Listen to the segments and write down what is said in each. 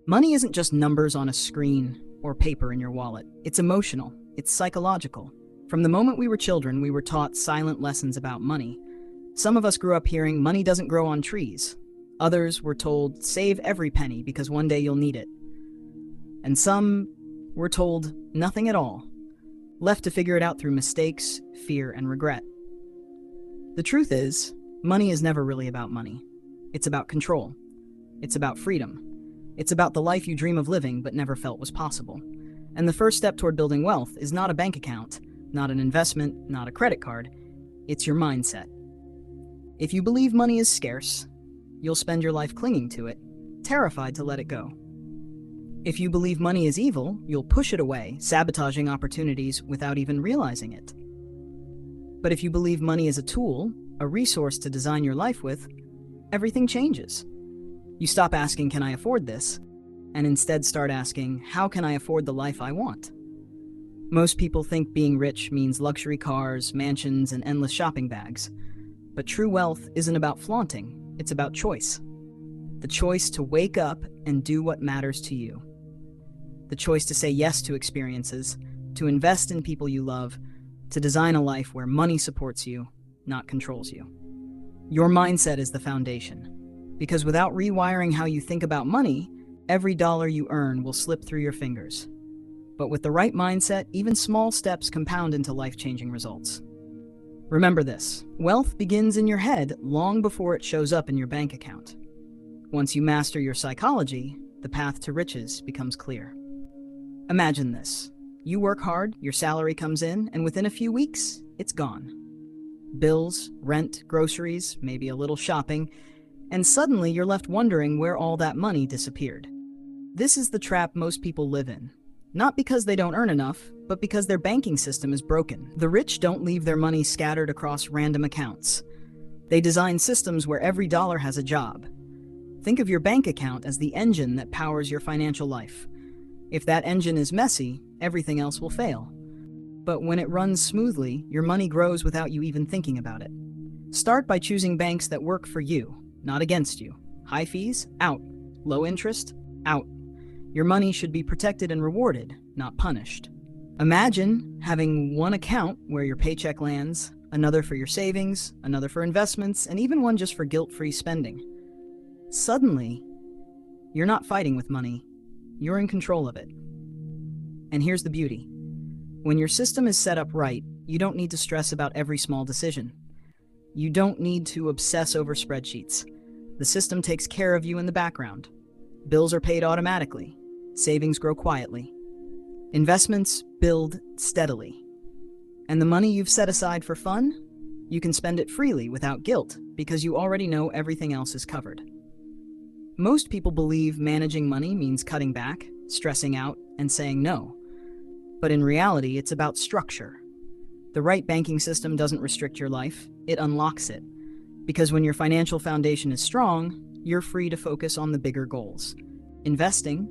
Money isn't just numbers on a screen or paper in your wallet. It's emotional. It's psychological. From the moment we were children, we were taught silent lessons about money. Some of us grew up hearing money doesn't grow on trees. Others were told save every penny because one day you'll need it. And some were told nothing at all, left to figure it out through mistakes, fear, and regret. The truth is, money is never really about money. It's about control. It's about freedom. It's about the life you dream of living but never felt was possible. And the first step toward building wealth is not a bank account, not an investment, not a credit card. It's your mindset. If you believe money is scarce, you'll spend your life clinging to it, terrified to let it go. If you believe money is evil, you'll push it away, sabotaging opportunities without even realizing it. But if you believe money is a tool, a resource to design your life with, everything changes. You stop asking, can I afford this? And instead start asking, how can I afford the life I want? Most people think being rich means luxury cars, mansions, and endless shopping bags. But true wealth isn't about flaunting, it's about choice. The choice to wake up and do what matters to you. The choice to say yes to experiences, to invest in people you love, to design a life where money supports you, not controls you. Your mindset is the foundation. Because without rewiring how you think about money, every dollar you earn will slip through your fingers. But with the right mindset, even small steps compound into life-changing results. Remember this, wealth begins in your head long before it shows up in your bank account. Once you master your psychology, the path to riches becomes clear. Imagine this. You work hard, your salary comes in, and within a few weeks, it's gone. Bills, rent, groceries, maybe a little shopping, and suddenly you're left wondering where all that money disappeared. This is the trap most people live in. Not because they don't earn enough, but because their banking system is broken. The rich don't leave their money scattered across random accounts. They design systems where every dollar has a job. Think of your bank account as the engine that powers your financial life. If that engine is messy, everything else will fail. But when it runs smoothly, your money grows without you even thinking about it. Start by choosing banks that work for you, not against you. High fees? Out. Low interest? Out. Your money should be protected and rewarded, not punished. Imagine having one account where your paycheck lands, another for your savings, another for investments, and even one just for guilt-free spending. Suddenly, you're not fighting with money. You're in control of it. And here's the beauty. When your system is set up right, you don't need to stress about every small decision. You don't need to obsess over spreadsheets. The system takes care of you in the background. Bills are paid automatically. Savings grow quietly. Investments build steadily. And the money you've set aside for fun, you can spend it freely without guilt because you already know everything else is covered. Most people believe managing money means cutting back, stressing out, and saying no. But in reality, it's about structure. The right banking system doesn't restrict your life, it unlocks it. Because when your financial foundation is strong, you're free to focus on the bigger goals. Investing,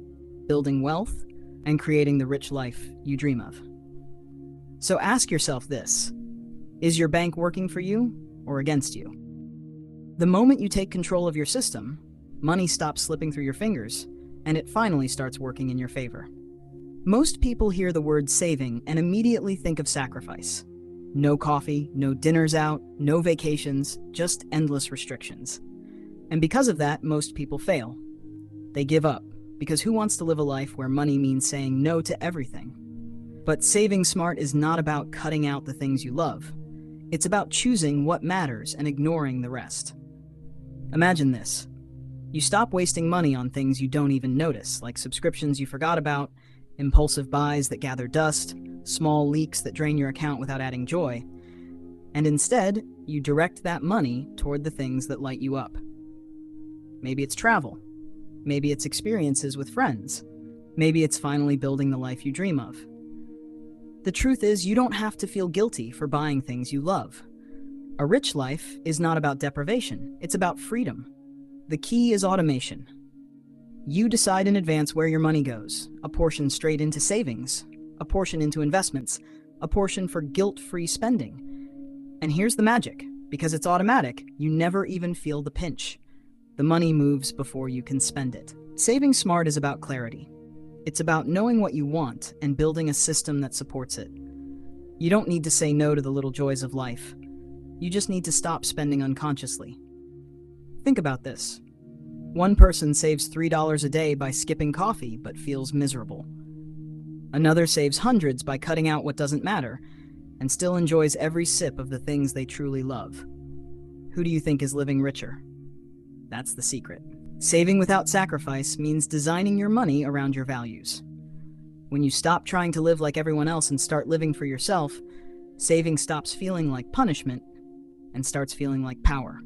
building wealth, and creating the rich life you dream of. So ask yourself this, is your bank working for you or against you? The moment you take control of your system, money stops slipping through your fingers, and it finally starts working in your favor. Most people hear the word saving and immediately think of sacrifice. No coffee, no dinners out, no vacations, just endless restrictions. And because of that, most people fail. They give up, because who wants to live a life where money means saying no to everything? But saving smart is not about cutting out the things you love. It's about choosing what matters and ignoring the rest. Imagine this. You stop wasting money on things you don't even notice, like subscriptions you forgot about, impulsive buys that gather dust, small leaks that drain your account without adding joy. And instead, you direct that money toward the things that light you up. Maybe it's travel. Maybe it's experiences with friends. Maybe it's finally building the life you dream of. The truth is, you don't have to feel guilty for buying things you love. A rich life is not about deprivation, it's about freedom. The key is automation. You decide in advance where your money goes, a portion straight into savings, a portion into investments, a portion for guilt-free spending. And here's the magic. Because it's automatic, you never even feel the pinch. The money moves before you can spend it. Saving smart is about clarity. It's about knowing what you want and building a system that supports it. You don't need to say no to the little joys of life. You just need to stop spending unconsciously. Think about this. One person saves $3 a day by skipping coffee but feels miserable. Another saves hundreds by cutting out what doesn't matter and still enjoys every sip of the things they truly love. Who do you think is living richer? That's the secret. Saving without sacrifice means designing your money around your values. When you stop trying to live like everyone else and start living for yourself, saving stops feeling like punishment and starts feeling like power.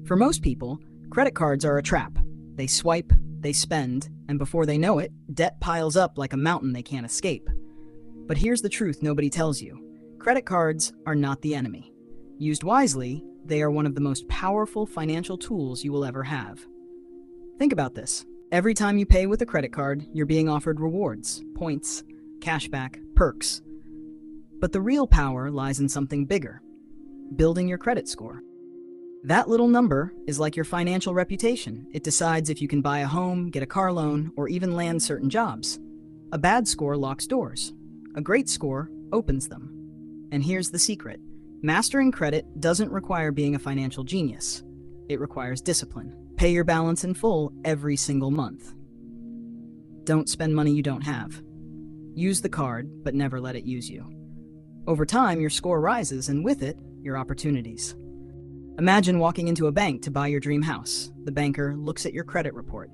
For most people, credit cards are a trap. They swipe, they spend, and before they know it, debt piles up like a mountain they can't escape. But here's the truth nobody tells you. Credit cards are not the enemy. Used wisely, they are one of the most powerful financial tools you will ever have. Think about this. Every time you pay with a credit card, you're being offered rewards, points, cashback, perks. But the real power lies in something bigger: building your credit score. That little number is like your financial reputation. It decides if you can buy a home, get a car loan, or even land certain jobs. A bad score locks doors. A great score opens them. And here's the secret. Mastering credit doesn't require being a financial genius. It requires discipline. Pay your balance in full every single month. Don't spend money you don't have. Use the card, but never let it use you. Over time, your score rises, and with it, your opportunities. Imagine walking into a bank to buy your dream house. The banker looks at your credit report.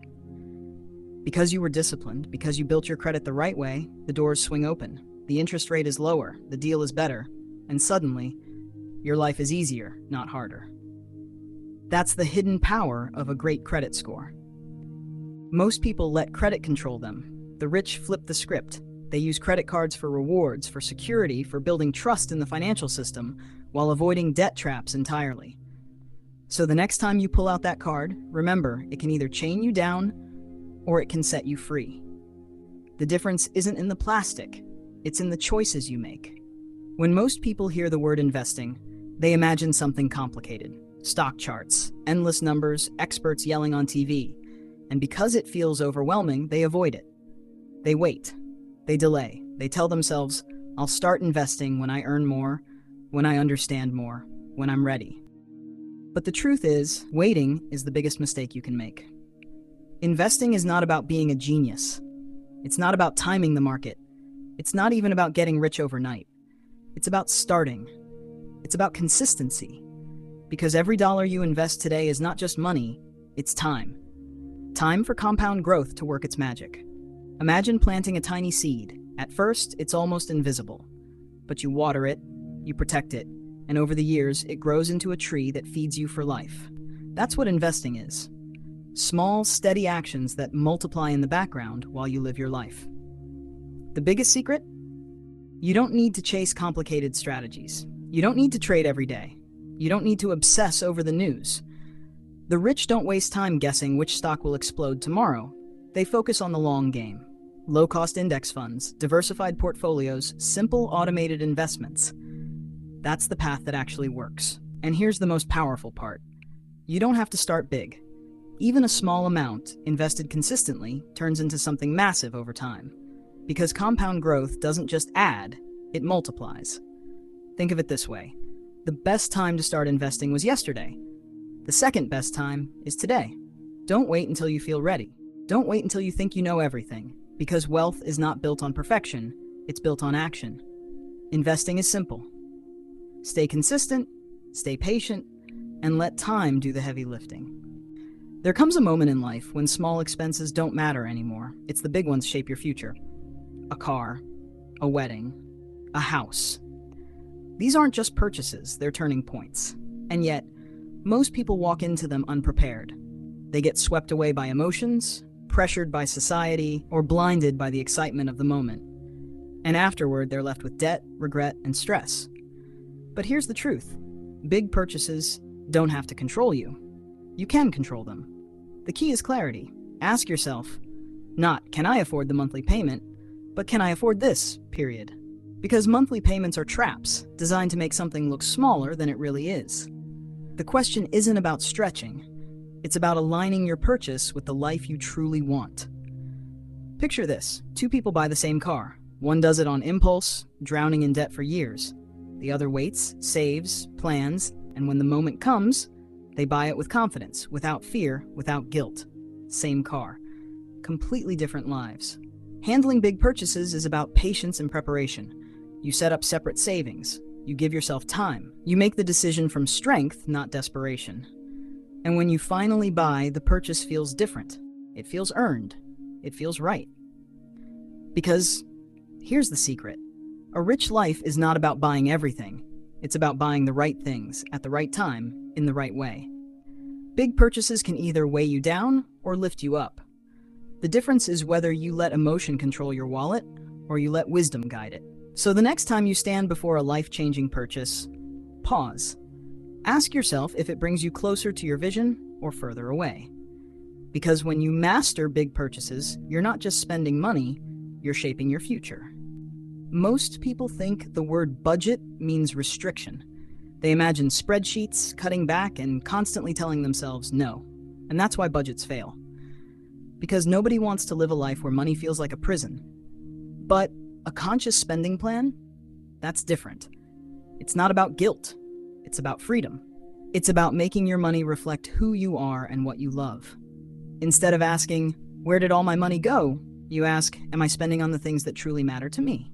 Because you were disciplined, because you built your credit the right way, the doors swing open. The interest rate is lower, the deal is better, and suddenly, your life is easier, not harder. That's the hidden power of a great credit score. Most people let credit control them. The rich flip the script. They use credit cards for rewards, for security, for building trust in the financial system, while avoiding debt traps entirely. So the next time you pull out that card, remember, it can either chain you down or it can set you free. The difference isn't in the plastic, it's in the choices you make. When most people hear the word investing, they imagine something complicated. Stock charts, endless numbers, experts yelling on TV. And because it feels overwhelming, they avoid it. They wait. They delay. They tell themselves, I'll start investing when I earn more, when I understand more, when I'm ready. But the truth is, waiting is the biggest mistake you can make. Investing is not about being a genius. It's not about timing the market. It's not even about getting rich overnight. It's about starting. It's about consistency. Because every dollar you invest today is not just money, it's time. Time for compound growth to work its magic. Imagine planting a tiny seed. At first, it's almost invisible. But you water it, you protect it, and over the years, it grows into a tree that feeds you for life. That's what investing is. Small, steady actions that multiply in the background while you live your life. The biggest secret? You don't need to chase complicated strategies. You don't need to trade every day. You don't need to obsess over the news. The rich don't waste time guessing which stock will explode tomorrow. They focus on the long game. Low-cost index funds, diversified portfolios, simple automated investments. That's the path that actually works. And here's the most powerful part. You don't have to start big. Even a small amount, invested consistently, turns into something massive over time. Because compound growth doesn't just add, it multiplies. Think of it this way. The best time to start investing was yesterday. The second best time is today. Don't wait until you feel ready. Don't wait until you think you know everything, because wealth is not built on perfection, it's built on action. Investing is simple. Stay consistent, stay patient, and let time do the heavy lifting. There comes a moment in life when small expenses don't matter anymore. It's the big ones shape your future. A car, a wedding, a house. These aren't just purchases, they're turning points. And yet, most people walk into them unprepared. They get swept away by emotions, pressured by society, or blinded by the excitement of the moment. And afterward, they're left with debt, regret, and stress. But here's the truth. Big purchases don't have to control you. You can control them. The key is clarity. Ask yourself, not, can I afford the monthly payment, but can I afford this, period? Because monthly payments are traps, designed to make something look smaller than it really is. The question isn't about stretching. It's about aligning your purchase with the life you truly want. Picture this: two people buy the same car. One does it on impulse, drowning in debt for years. The other waits, saves, plans, and when the moment comes, they buy it with confidence, without fear, without guilt. Same car. Completely different lives. Handling big purchases is about patience and preparation. You set up separate savings. You give yourself time. You make the decision from strength, not desperation. And when you finally buy, the purchase feels different. It feels earned. It feels right. Because here's the secret. A rich life is not about buying everything. It's about buying the right things at the right time, in the right way. Big purchases can either weigh you down or lift you up. The difference is whether you let emotion control your wallet or you let wisdom guide it. So the next time you stand before a life-changing purchase, pause. Ask yourself if it brings you closer to your vision or further away. Because when you master big purchases, you're not just spending money, you're shaping your future. Most people think the word budget means restriction. They imagine spreadsheets, cutting back, and constantly telling themselves no. And that's why budgets fail. Because nobody wants to live a life where money feels like a prison. But a conscious spending plan? That's different. It's not about guilt. It's about freedom. It's about making your money reflect who you are and what you love. Instead of asking, where did all my money go? You ask, am I spending on the things that truly matter to me?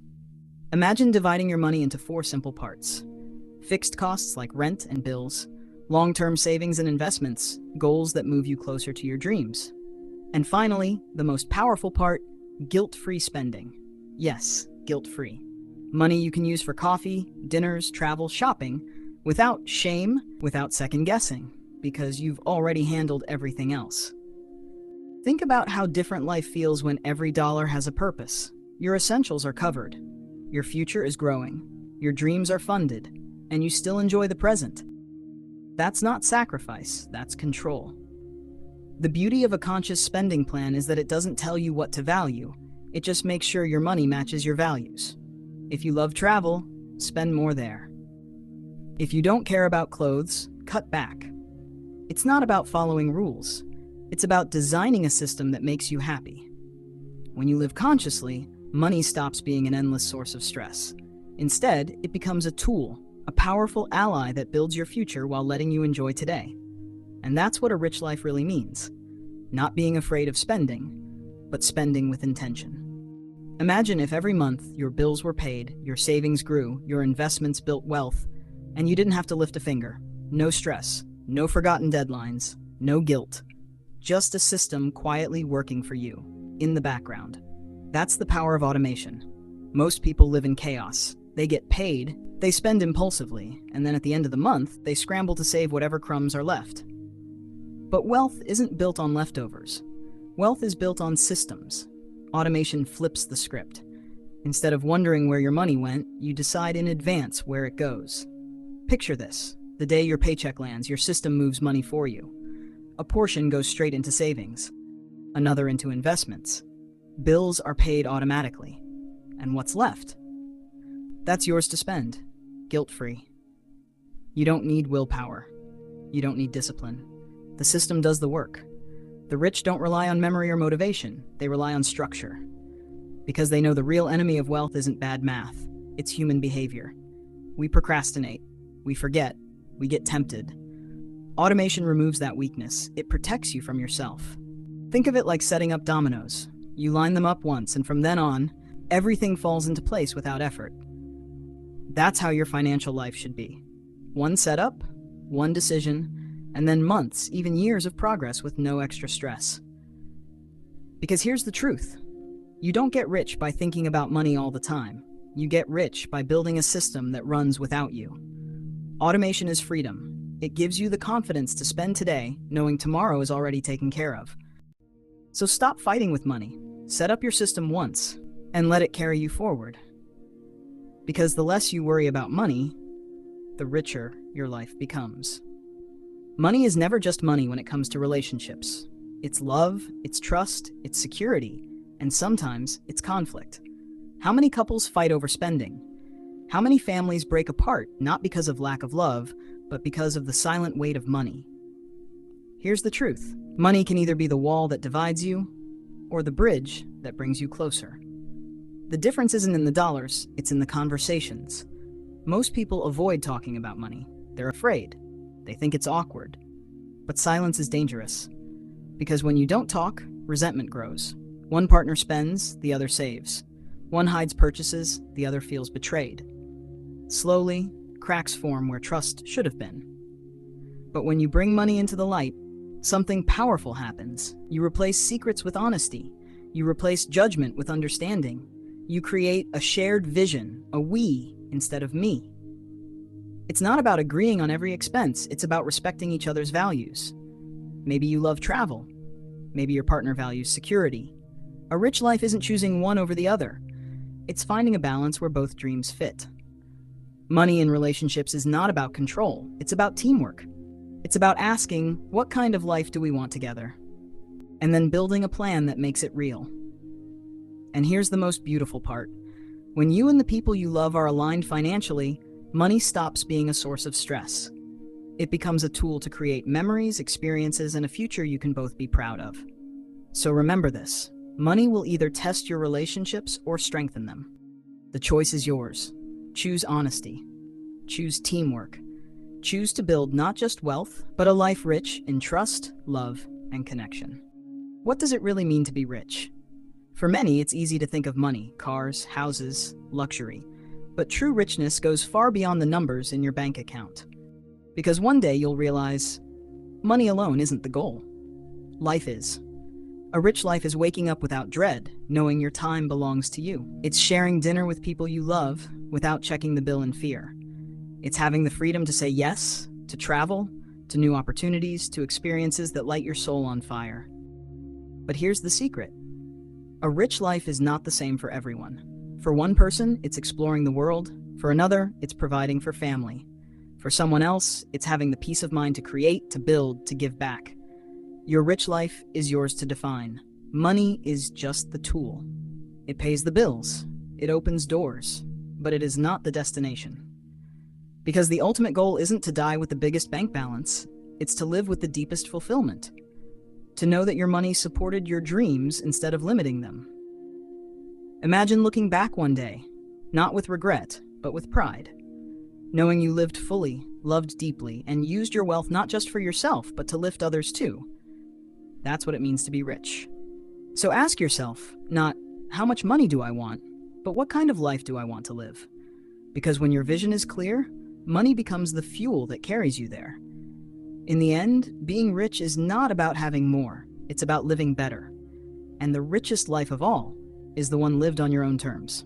Imagine dividing your money into 4 simple parts. Fixed costs like rent and bills, long-term savings and investments, goals that move you closer to your dreams. And finally, the most powerful part, guilt-free spending. Yes, guilt-free. Money you can use for coffee, dinners, travel, shopping, without shame, without second-guessing, because you've already handled everything else. Think about how different life feels when every dollar has a purpose. Your essentials are covered. Your future is growing. Your dreams are funded. And you still enjoy the present. That's not sacrifice, that's control. The beauty of a conscious spending plan is that it doesn't tell you what to value. It just makes sure your money matches your values. If you love travel, spend more there. If you don't care about clothes, cut back. It's not about following rules. It's about designing a system that makes you happy. When you live consciously, money stops being an endless source of stress. Instead, it becomes a tool, a powerful ally that builds your future while letting you enjoy today. And that's what a rich life really means. Not being afraid of spending, but spending with intention. Imagine if every month your bills were paid, your savings grew, your investments built wealth, and you didn't have to lift a finger. No stress, no forgotten deadlines, no guilt. Just a system quietly working for you, in the background. That's the power of automation. Most people live in chaos. They get paid, they spend impulsively, and then at the end of the month, they scramble to save whatever crumbs are left. But wealth isn't built on leftovers. Wealth is built on systems. Automation flips the script. Instead of wondering where your money went, you decide in advance where it goes. Picture this. The day your paycheck lands, your system moves money for you. A portion goes straight into savings, another into investments. Bills are paid automatically. And what's left? That's yours to spend, guilt-free. You don't need willpower. You don't need discipline. The system does the work. The rich don't rely on memory or motivation. They rely on structure. Because they know the real enemy of wealth isn't bad math. It's human behavior. We procrastinate. We forget. We get tempted. Automation removes that weakness. It protects you from yourself. Think of it like setting up dominoes. You line them up once, and from then on, everything falls into place without effort. That's how your financial life should be. One setup, one decision, and then months, even years of progress with no extra stress. Because here's the truth. You don't get rich by thinking about money all the time. You get rich by building a system that runs without you. Automation is freedom. It gives you the confidence to spend today knowing tomorrow is already taken care of. So stop fighting with money. Set up your system once and let it carry you forward. Because the less you worry about money, the richer your life becomes. Money is never just money when it comes to relationships. It's love, it's trust, it's security, and sometimes it's conflict. How many couples fight over spending? How many families break apart not because of lack of love, but because of the silent weight of money? Here's the truth. Money can either be the wall that divides you or the bridge that brings you closer. The difference isn't in the dollars, it's in the conversations. Most people avoid talking about money. They're afraid. They think it's awkward. But silence is dangerous. Because when you don't talk, resentment grows. One partner spends, the other saves. One hides purchases, the other feels betrayed. Slowly, cracks form where trust should have been. But when you bring money into the light, something powerful happens. You replace secrets with honesty. You replace judgment with understanding. You create a shared vision, a we instead of me. It's not about agreeing on every expense, it's about respecting each other's values. Maybe you love travel. Maybe your partner values security. A rich life isn't choosing one over the other. It's finding a balance where both dreams fit. Money in relationships is not about control, it's about teamwork. It's about asking, what kind of life do we want together? And then building a plan that makes it real. And here's the most beautiful part. When you and the people you love are aligned financially, money stops being a source of stress. It becomes a tool to create memories, experiences, and a future you can both be proud of. So remember this, money will either test your relationships or strengthen them. The choice is yours. Choose honesty. Choose teamwork. Choose to build not just wealth, but a life rich in trust, love, and connection. What does it really mean to be rich? For many, it's easy to think of money, cars, houses, luxury. But true richness goes far beyond the numbers in your bank account. Because one day you'll realize, money alone isn't the goal. Life is. A rich life is waking up without dread, knowing your time belongs to you. It's sharing dinner with people you love without checking the bill in fear. It's having the freedom to say yes, to travel, to new opportunities, to experiences that light your soul on fire. But here's the secret. A rich life is not the same for everyone. For one person, it's exploring the world. For another, it's providing for family. For someone else, it's having the peace of mind to create, to build, to give back. Your rich life is yours to define. Money is just the tool. It pays the bills. It opens doors. But it is not the destination. Because the ultimate goal isn't to die with the biggest bank balance. It's to live with the deepest fulfillment. To know that your money supported your dreams instead of limiting them. Imagine looking back one day, not with regret, but with pride. Knowing you lived fully, loved deeply, and used your wealth not just for yourself, but to lift others too. That's what it means to be rich. So ask yourself, not, how much money do I want, but what kind of life do I want to live? Because when your vision is clear, money becomes the fuel that carries you there. In the end, being rich is not about having more, it's about living better. And the richest life of all is the one lived on your own terms.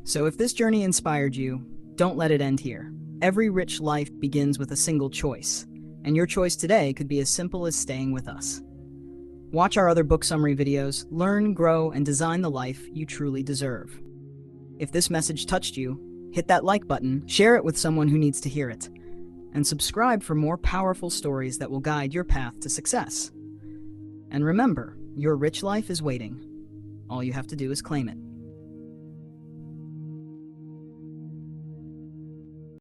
So if this journey inspired you, don't let it end here. Every rich life begins with a single choice, and your choice today could be as simple as staying with us. Watch our other book summary videos, learn, grow, and design the life you truly deserve. If this message touched you, hit that like button, share it with someone who needs to hear it, and subscribe for more powerful stories that will guide your path to success. And remember, your rich life is waiting. All you have to do is claim it.